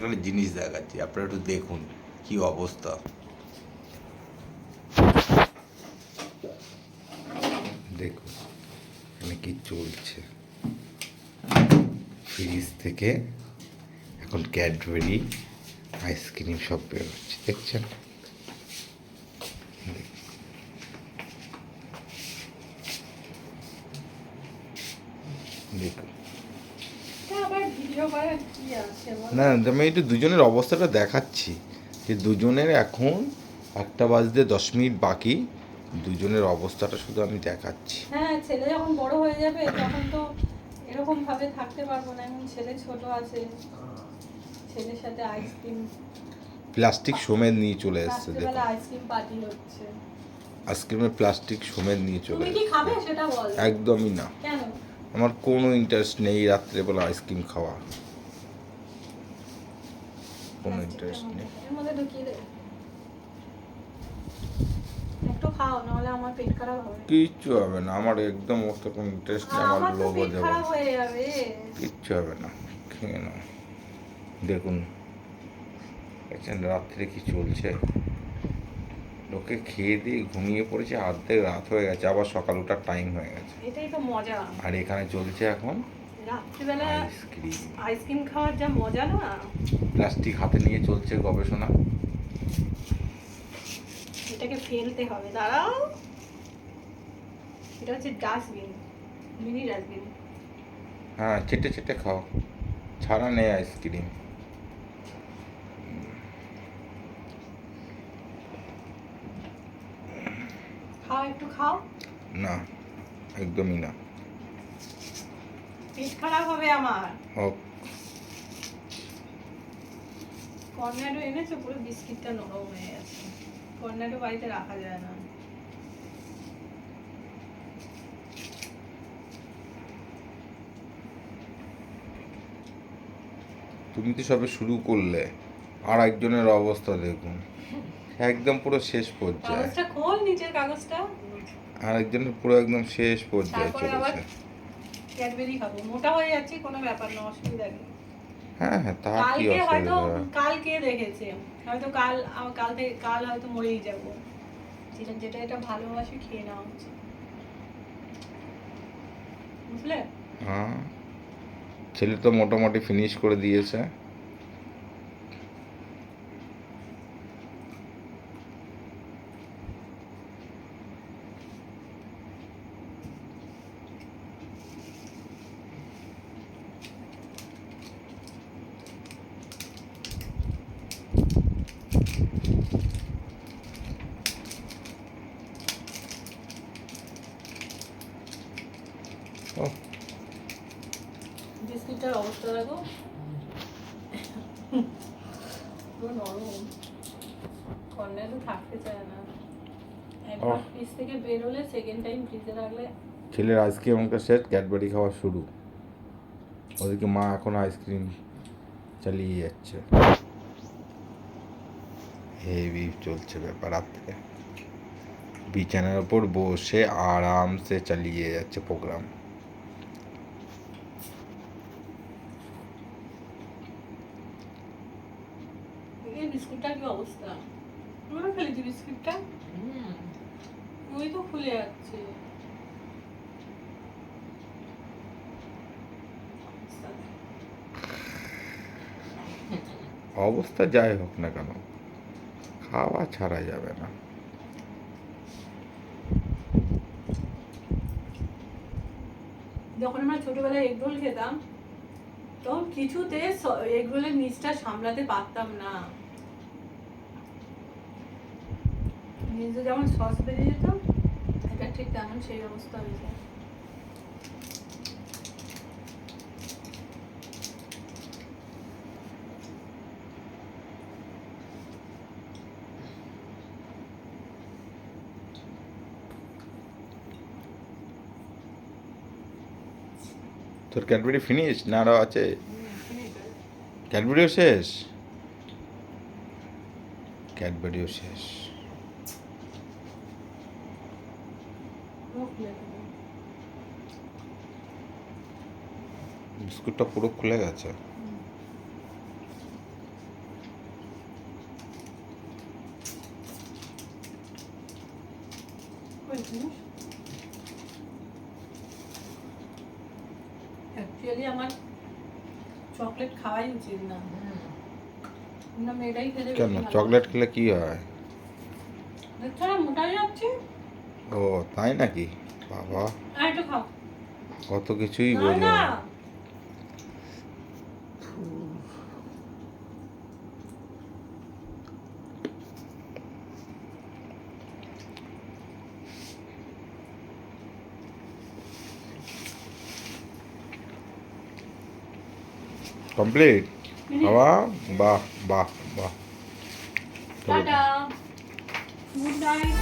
একটা জিনিস দেখাচ্ছি, আপনারা একটু দেখুন কি অবস্থা। দেখুন এখানে কি চলছে। ফ্রিজ থেকে এখন ক্যাডবেরি আইসক্রিম সব বেরোচ্ছে, দেখছেন? দেখুন না, আমি একটু দুজনের অবস্থাটা দেখাচ্ছি যে দুজনের এখন 1:10 বাকি, দুজনের অবস্থাটা শুধু আমি দেখাচ্ছি। হ্যাঁ, ছেলে যখন বড় হয়ে যাবে তখন তো এরকম ভাবে থাকতে পারবো না। এখন ছেলে ছোট আছে, ছেলের সাথে আইসক্রিম, প্লাস্টিক সমেত নিয়ে চলে এসছে, দেখুন রাত্রেবেলা আইসক্রিম পার্টি হচ্ছে। আইসক্রিমের প্লাস্টিক সমেত নিয়ে চলে তুমি কি এসছে। খাবে সেটা বল। একদমই না, কেন? আমার কোনো ইন্টারেস্ট নেই রাত্রেবেলা আইসক্রিম খাওয়া, কোনো ইন্টারেস্ট নেই। এর মধ্যে ঢুকিয়ে দে, একটু খাও, নাহলে আমার পেট খারাপ হবে। কিচ্ছু হবে না, আমার একদম অত কোনো ইন্টারেস্ট নেই, আমার তো লোভও পেট যাবে খারাপ না। হয়ে যাবে। কিচ্ছু হবে না, খেয়ে নাও। দেখুন দেখছেন রাত্রে কি চলছে, লোকে খেয়ে দিয়ে ঘুমিয়ে পড়েছে, অর্ধেক রাত হয়ে গেছে, আবার সকাল ওঠার টাইম হয়ে গেছে, এটাই তো মজা। আর এখানে চলছে এখন রাত্রিবেলা আইসক্রিম। আইসক্রিম খাওয়ার যা মজা না। প্লাস্টিক হাতে নিয়ে চলছে গবেষণা। এটাকে ফেলতে হবে, দাঁড়াও। এটা হচ্ছে ডাস্টবিন, মিনি ডাস্টবিন। হ্যাঁ, চেটে চেটে খাও, ছাড়া নেই আইসক্রিম। খাও, একটু খাও। না, একদমই না। পেট খারাপ হবে আমার। হোক। কর্নেডো এনেছো, পুরো বিস্কিটটা নরম হয়ে গেছে। কর্নেডো বাড়িতে রাখা যায় না। তুমি তো সবে শুরু করলে, আর একজনের অবস্থা দেখুন, একদম পুরো শেষ পর্যায়ে। কাগজটা খোল, নিচের কাগজটা। আর একজনের পুরো একদম শেষ পর্যায়ে তারপরে আবার চলেছে। ক্যাডবেরি খাবো, মোটা হয়ে যাচ্ছি, কোনো ব্যাপার না, অসুবিধা নেই। হ্যাঁ হ্যাঁ, তা কি কালকে হয়তো, অসুবিধা? কালকে দেখেছে হয়তো, কাল হয়তো মরেই যাবো। যেটা যেটা এটা ভালোবাসি খেয়ে নেওয়া উচিত, বুঝলে? হ্যাঁ, ছেলে তো মোটামুটি ফিনিশ করে দিয়েছে। ও, বিস্কিটটার অবস্থা দেখো, পুরো নরম। কর্নেডো থাকতে চায় না, একবার ফ্রিজ থেকে বের হলে সেকেন্ড টাইম ফ্রিজে রাখলে। ছেলের আইসক্রিম অঙ্ক শেষ, ক্যাডবেরি খাওয়া শুরু। ওদিকে মা এখন আইসক্রিম চালিয়ে যাচ্ছে। হেভি চলছে ব্যাপার, রাত্রে বিছানার ওপর বসে আরামসে চালিয়ে যাচ্ছে প্রোগ্রাম। এই বিস্কুটটার কি অবস্থা? পুরো ফেলেছি বিস্কুটটা। ওই তো খুলে যাচ্ছে। অবস্থা যাই হোক না কেন, খাওয়া ছাড়া যাবে না। যখন আমরা ছোটবেলায় এগরোল খেতাম, তখন কিছুতে এগরোলের নিচটা সামলাতে পারতাম না। নিচে যেমন সস বেরিয়ে যেত, এটা ঠিক তেমন সেই অবস্থা হয়ে যায়। তোর ক্যাডবেরি ফিনিশ না আরও আছে? ক্যাডবেরিও শেষ, ক্যাডবেরিও শেষ। বিস্কুটটা পুরো খুলে গেছে। অ্যাকচুয়ালি আমার চকলেট খাওয়াই উচিত না, না মেয়েটাই খেলে কেন বেশি ভালো। চকলেট খেলে কি হয়? দেখছো না মোটা যাচ্ছে। ও তাই নাকি? বাবা আর একটু খাও। কত কিছুই না বোঝো। না, কমপ্লিট বাবা, বাহ বাহ বাহ। চলো। Tata, good night.